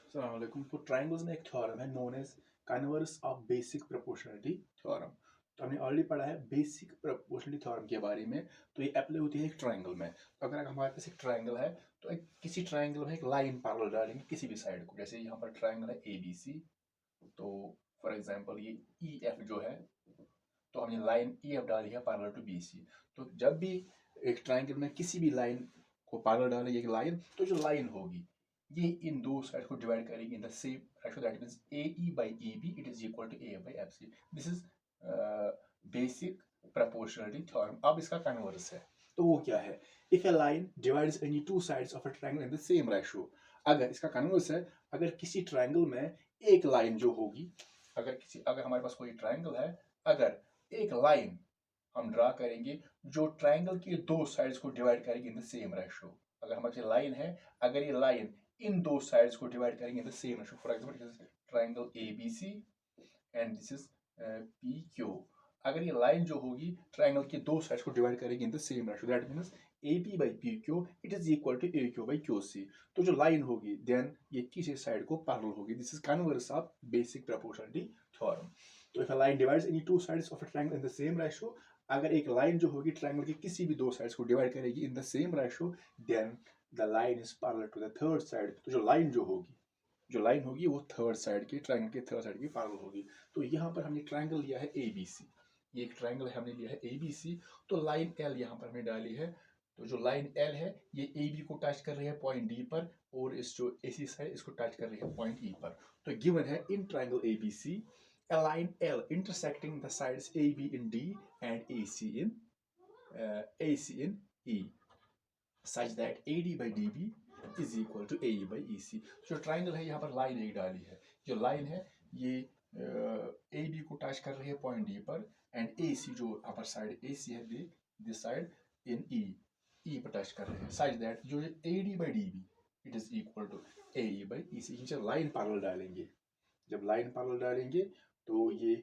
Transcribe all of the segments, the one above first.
अस्सलाम वालेकुम। तो ट्राइंगल्स में एक थ्योरम है known as converse of basic proportionality theorem. तो हमने ऑलरेडी पढ़ा है बेसिक प्रोपोर्शनलिटी थ्योरम के बारे में। तो ये अप्लाई होती है एक ट्राइंगल में। तो अगर हमारे पास एक ट्राइंगल है तो किसी ट्राइंगल में एक लाइन पैरेलल डालेंगे किसी भी साइड को। जैसे यहाँ पर ट्राइंगल है ए बी सी, तो फॉर एग्जांपल ये ई एफ जो है, तो हमने लाइन ई एफ डाली है पैरेलल टू बी सी। तो जब भी एक ट्राइंगल में किसी भी लाइन को पैरेलल डालेंगे एक लाइन, तो जो लाइन होगी ये इन दो साइड को डिवाइड करेंगे in the same ratio, that means AE by EB it is equal to AF by FC। This is basic proportionality theorem. अब इसका कन्वर्स है, तो वो क्या है? If a line divides any two sides of a triangle in the same ratio. अगर इसका converse है, अगर किसी ट्रायंगल में एक लाइन जो होगी, अगर हमारे पास कोई ट्रायंगल है, अगर एक लाइन हम ड्रा करेंगे जो ट्रायंगल के दो साइड्स को डिवाइड करेगी इन द सेम रेशियो। अगर हमारे लाइन है, अगर ये लाइन इन दो साइड्स को डिवाइड करेंगे in the same ratio, for example this is triangle ABC and this is PQ। अगर ये लाइन जो होगी ट्रायंगल के दो साइड्स को डिवाइड करेगी in the same ratio, that means AB by PQ it is equal to AQ by QC। तो जो लाइन होगी देन ये किसी साइड को पैरेलल होगी। This is converse of basic proportionality theorem. तो if a line divides any two sides of a triangle in the same ratio, अगर एक लाइन जो होगी ट्रायंगल के किसी भी दो साइड्स को डिवाइड करेगी in the same ratio, then the line is parallel to the third side. तो जो लाइन होगी वो थर्ड साइड की, ट्रायंगल के थर्ड साइड की पैरेलल होगी। तो यहाँ पर हमने ट्रायंगल लिया है ABC, ये एक ट्रायंगल है, हमने लिया है ABC। तो लाइन L यहाँ पर हमने डाली है। तो जो लाइन L है ये AB को टच कर रही है पॉइंट D पर, और इस जो AC साइड इसको टच कर रही है पॉइंट E पर। तो गिवन है in triangle ABC a line L intersecting the sides AB in D and AC in E, such that AD by DB is equal to AE by EC। जो triangle है यहाँ पर line एक डाली है, जो लाइन है ये AB को टच कर रही है पॉइंट D पर, एंड AC जो अपर साइड AC है दिस साइड इन E पर टच कर रहे हैं, such that जो AD by DB it is equal to AE by EC। जब लाइन पैरेलल डालेंगे तो ये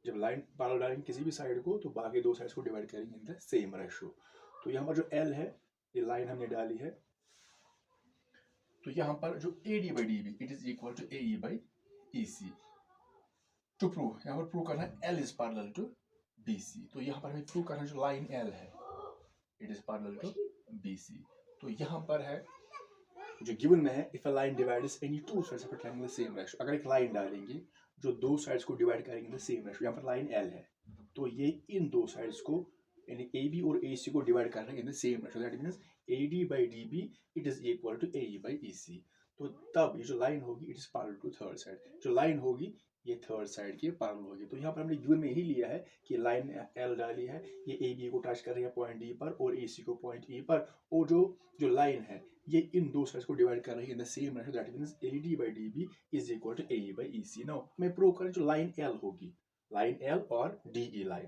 जब लाइन पैरेलल डालेंगे किसी भी साइड को, तो बाकी दो साइड्स को डिवाइड करेंगे इन द सेम रेशियो। तो यहाँ पर जो L है ये लाइन हमने डाली है, तो यहाँ पर जो AD by DB it is equal to AE by EC। To prove, यहाँ पर प्रूव करना है L is parallel to BC। तो यहाँ पर हमें प्रूव करना है जो लाइन L है it is parallel to BC। तो यहाँ पर है जो गिवन में है, if a line divides any two sides of a triangle same ratio. अगर एक लाइन डालेंगे जो दो साइड्स को डिवाइड करेंगे द सेम रेशियो, यहाँ पर लाइन L है, तो ये इन दो साइड्स को यानी AB और AC को डिवाइड कर रहे हैं in the same ratio, that means AD by DB it is equal to AE by EC। तो तब ये जो लाइन होगी it is parallel to third side, जो लाइन होगी ये थर्ड साइड की पैरेलल होगी। तो यहाँ पर हमने गिवन में यही लिया है कि लाइन L डाली है, ये AB को टच कर रही है पॉइंट D पर और AC को पॉइंट E पर, और जो लाइन है ये इन दो साइड्स को डिवाइड कर रही है in the same ratio, that means AD by DB is equal to AE by EC। Now मैं प्रूव करें जो लाइन L होगी, लाइन L और DE line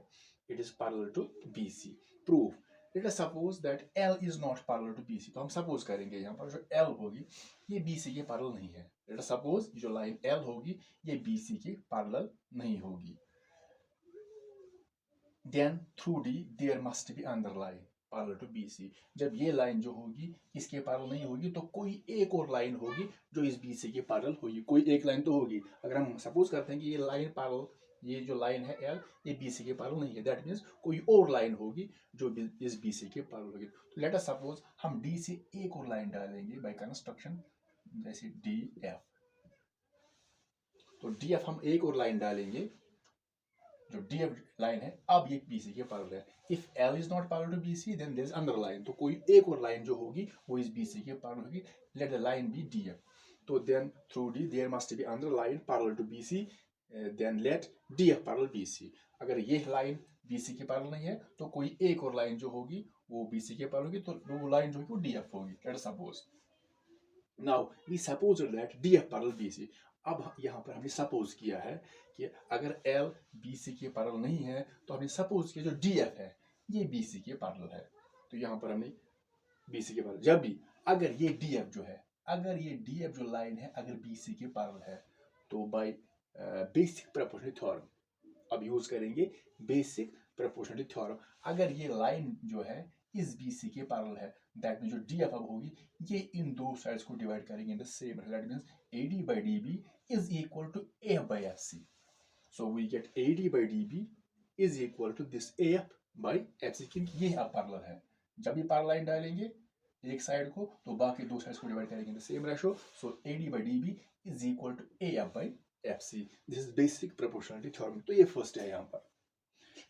it is parallel to BC। Proof, let us suppose that L is not parallel to BC। तो हम suppose करेंगे यहाँ पर जो L होगी ये BC के पैरेलल नहीं है। लेट अस सपोज जो लाइन L होगी ये BC के पैरेलल नहीं होगी। Then through D there must be another line parallel to BC। जब ये लाइन जो होगी इसके पैरेलल नहीं होगी, तो कोई एक और लाइन होगी जो इस BC के पैरेलल होगी। कोई एक लाइन तो होगी। अगर हम सपोज करते हैं कि ये लाइन पैरेलल, ये जो लाइन है L ये BC के पैरेलल नहीं है, दैट मींस कोई और लाइन होगी जो इस BC के पैरेलल होगी। तो लेट अस सपोज हम D से एक और लाइन डालेंगे बाय कंस्ट्रक्शन, जैसे DF। तो DF हम एक और लाइन डालेंगे, जो DF लाइन है अब ये BC के पैरेलल है। If L is not parallel to BC then there is another line. तो कोई एक और लाइन जो होगी वो इस BC के पैरेलल होगी। Let the line be DF। तो then through D there must be another line parallel to BC, then let DF parallel BC। अगर ये लाइन BC के पैरेलल नहीं है तो कोई एक और लाइन जो होगी वो BC के पैरेलल होगी, तो वो लाइन जो होगी वो DF होगी। Let us suppose now we suppose that DF parallel BC। अब यहाँ पर हमने सपोज किया है कि अगर L BC के पैरेलल नहीं है, तो हमने सपोज किया जो DF है ये BC के पैरेलल है। तो यहाँ पर हमने BC के पैरेलल, जब भी अगर ये DF जो है, अगर ये DF जो लाइन है अगर BC के पैरेलल है, तो बाय बेसिक प्रोपोर्शनलिटी थ्योरम अब यूज करेंगे बेसिक प्रोपोर्शनलिटी थ्योरम। अगर ये लाइन जो है इस BC के पैरेलल है। दैट मीन जो DF अब होगी ये इन दो साइड्स को डिवाइड करेंगे in the same. That means AD by DB is equal to AF by FC. So we get AD by DB is equal to this AF by FC, क्योंकि ये अब पैरेलल है। जब ये पैरेलल लाइन डालेंगे एक side को तो बाकी दो साइड्स को डिवाइड करेंगे in the same ratio. So AD by DB is equal to AF by FC. This is basic proportionality theorem. तो ये फर्स्ट है यहाँ पर।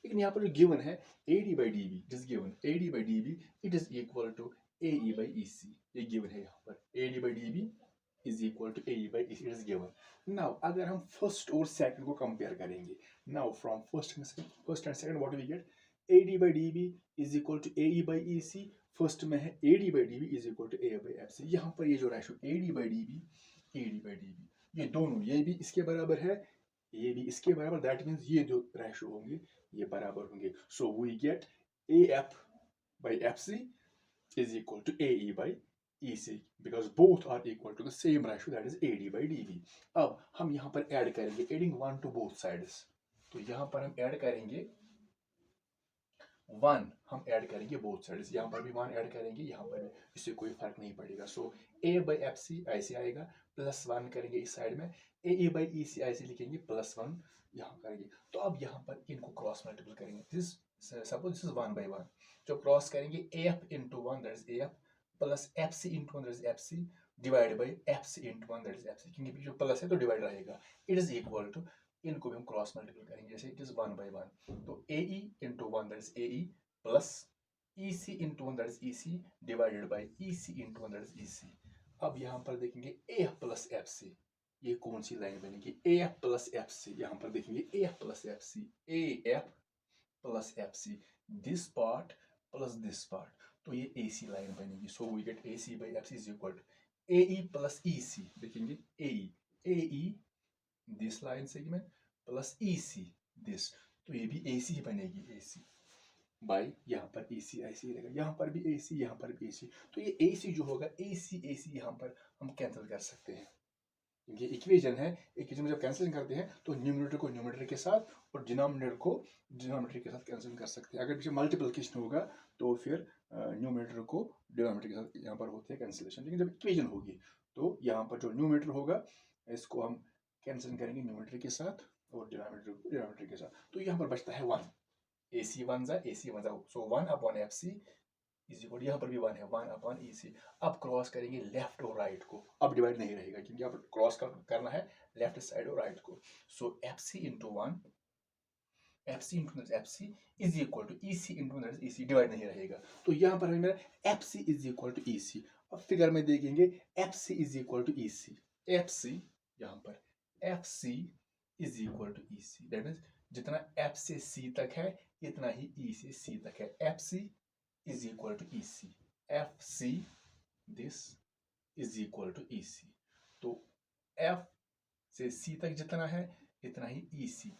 लेकिन यहाँ पर जो गिवन है AD by DB, it is given AD by DB it is equal to AE by EC, ये गिवन है यहाँ पर। AD by DB is equal to AE by EC, it is given. Now अगर हम first और second को compare करेंगे, now from first and second what do we get? AD by DB is equal to AE by EC. First में है AD by DB is equal to AF by FC. यहाँ पर ये जो ratio AD by DB ये दोनों, ये भी इसके बराबर है, ये भी इसके बराबर, दैट मीन्स ये जो रेशो होंगे ये बराबर होंगे। So we get AF by FC is equal to AE by EC because both are equal to the same ratio, that is AD by DB. अब हम यहाँ पर ऐड करेंगे adding 1 to both sides. तो यहाँ पर हम ऐड करेंगे 1, हम ऐड करेंगे both sides. यहाँ पर भी 1 ऐड करेंगे, यहाँ पर भी, इससे कोई फर्क नहीं पड़ेगा। सो A by FC ऐसे आएगा, प्लस 1 करेंगे इस साइड में, AE by EC ऐसे लिखेंगे, प्लस 1 यहाँ करेंगे। तो अब यहाँ पर इनको क्रॉस मल्टीपल करेंगे। सपोज दिस इज 1 by 1, जो क्रॉस करेंगे AF into 1 that is AF plus FC into 1 that is FC divide by FC into 1 that is FC, क्योंकि जो प्लस है तो डिवाइड रहेगा। इट इज इक्वल टू, इनको भी हम क्रॉस मल्टीपल करेंगे, जैसे इट इज 1 by 1, तो AE into 1 that is AE plus EC into 1 that is EC divided by EC into 1 that is EC। अब यहाँ पर देखेंगे AF प्लस FC, ये कौन सी लाइन बनेगी? AF plus FC। यहाँ पर देखेंगे AF plus FC, AF plus FC, this part plus this part, तो ये AC लाइन बनेगी। So we get AC by FC is equal to AE plus EC। देखेंगे AE this line segment plus EC this, तो ये भी AC ही बनेगी, AC by यहाँ पर EC ऐसे रहेगा, यहाँ पर भी AC, यहाँ पर भी AC। तो ये AC जो होगा AC यहाँ पर हम कैंसिल कर सकते हैं। ये इक्वेशन है, इक्वेशन में जब कैंसिल करते हैं तो न्यूमरेटर को न्यूमरेटर के साथ और डिनोमिनेटर को डिनोमिनेटर के साथ कैंसिल कर सकते हैं। अगर पीछे मल्टीप्लिकेशन होगा तो फिर न्यूमरेटर को डिनोमिनेटर के साथ यहाँ पर होते हैं कैंसिलेशन। लेकिन जब इक्वेशन होगी तो यहाँ पर जो न्यूमरेटर होगा इसको हम कैंसिल करेंगे न्यूमरेटर के साथ और डिनोमिनेटर को डिनोमिनेटर के साथ। तो यहाँ पर बचता है 1, AC 1 जा, सो 1 अपॉन FC इज इक्वल, यहाँ पर भी 1 है, 1 अपॉन EC। अब क्रॉस करेंगे लेफ्ट और राइट को, अब डिवाइड नहीं रहेगा क्योंकि यहाँ पर क्रॉस करना है लेफ्ट साइड और राइट को। So FC into 1 FC is equal to EC into EC, divide नहीं रहेगा। तो यहाँ पर हमें मेरा FC is equal to EC। अब फिगर में देखेंगे FC is equal to EC, FC यहाँ पर FC is equal to EC, that means जितना F से C तक है इतना ही E से C तक है। FC is equal to EC, FC this is equal to EC। तो F से C तक जितना है इतना ही EC,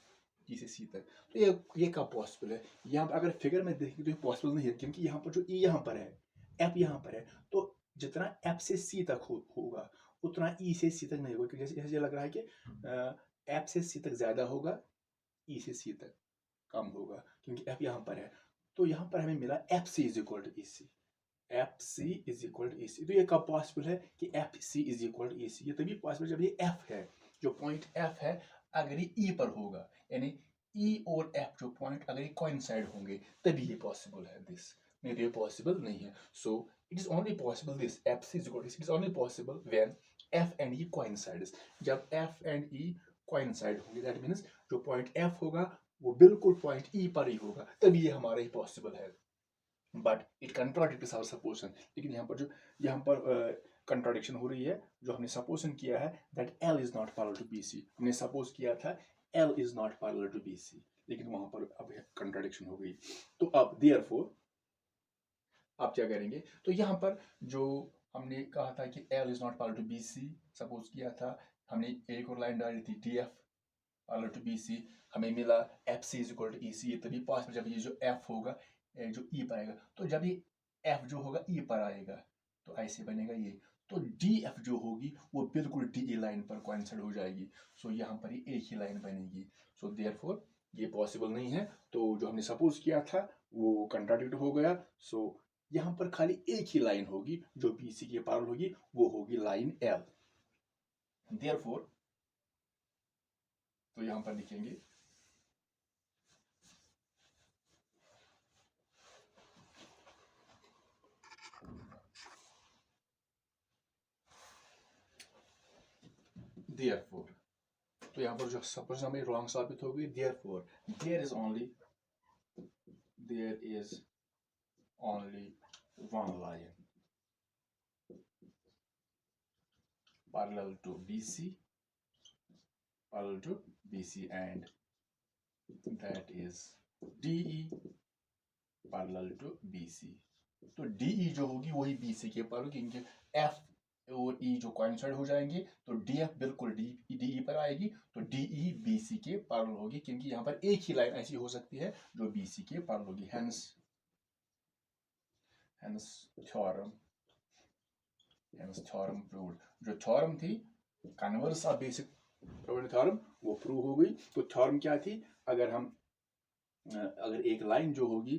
E से C तक। तो ये कब पॉसिबल है? यहाँ पर अगर फिगर में देखें तो ये पॉसिबल नहीं है, क्योंकि यहाँ पर जो E यहाँ पर है, F यहाँ पर है, तो जितना F से C तक होगा उतना E से C तक नहीं होगा। जैसे जैसे लग रहा है कि F से C तक ज्यादा होगा, E से C तक कम होगा, क्योंकि F यहाँ पर है। तो यहाँ पर हमें मिला FC is equal to EC, FC is equal to EC। तो ये कब पॉसिबल है कि FC is equal to EC? ये तभी पॉसिबल जब ये F है, जो पॉइंट F है अगर ये E पर होगा, यानी E और F जो पॉइंट अगर ये कोइंसाइड होंगे तभी ये पॉसिबल है। दिस नहीं तो ये पॉसिबल नहीं है। So it is only possible, this FC is equal to it is only possible when F and E coincides. जब F एंड E कोइंसाइड होंगे, दैट मीन्स जो पॉइंट F होगा वो बिल्कुल पॉइंट E पर ही होगा, तभी ये हमारा ही पॉसिबल है। But it contradicts our supposition. लेकिन यहाँ पर कंट्राडिक्शन हो रही है। जो हमने सपोजन किया है that L is not parallel to BC, हमने सपोज किया था L is not parallel to BC, लेकिन वहां पर अब कंट्राडिक्शन हो गई। तो अब देयरफॉर आप क्या करेंगे? तो यहाँ पर जो हमने कहा था कि L is not parallel to BC suppose किया था, हमने एक और लाइन डाली थी DF पैरेलल टू BC, हमें मिला FC is equal to EC। ये तभी पॉसिबल जब ये जो F होगा जो E पर आएगा, तो जब ये F जो होगा E पर आएगा तो ऐसे बनेगा ये, तो DF जो होगी वो बिल्कुल DE लाइन पर कोइंसाइड हो जाएगी। सो यहाँ पर ये एक ही लाइन बनेगी। सो देयरफॉर ये पॉसिबल नहीं है। तो जो हमने सपोज किया था वो कंट्राडिक्ट हो गया। सो यहाँ पर खाली एक ही लाइन होगी जो BC के पैरेलल होगी, वो होगी लाइन L। Therefore, तो यहाँ पर लिखेंगे therefore, तो यहाँ पर जो सपोज हमें रॉन्ग साबित हो गई, therefore there is only one line parallel to BC and that is DE parallel to BC। तो DE जो होगी वही BC के पैरेलल, क्योंकि F और E जो कोइंसाइड हो जाएंगे तो DF बिल्कुल DE पर आएगी, तो DE BC के पैरेलल होगी, क्योंकि यहाँ पर एक ही लाइन ऐसी हो सकती है जो BC के पैरेलल होगी। hence theorem proved। जो थ्योरम थी converse of basic probability theorem वो प्रूव हो गई। तो थ्योरम क्या थी, अगर एक लाइन जो होगी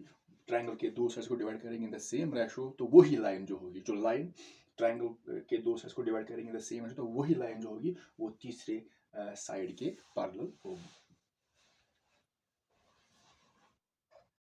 ट्रायंगल के दो साइड्स को डिवाइड करेंगे इन द सेम रेशो, तो वही लाइन जो होगी, जो लाइन ट्रायंगल के दो साइड्स को डिवाइड करेंगे इन द सेम रेशो, तो वही लाइन जो होगी वो तीसरे साइड के पैरेलल होगी।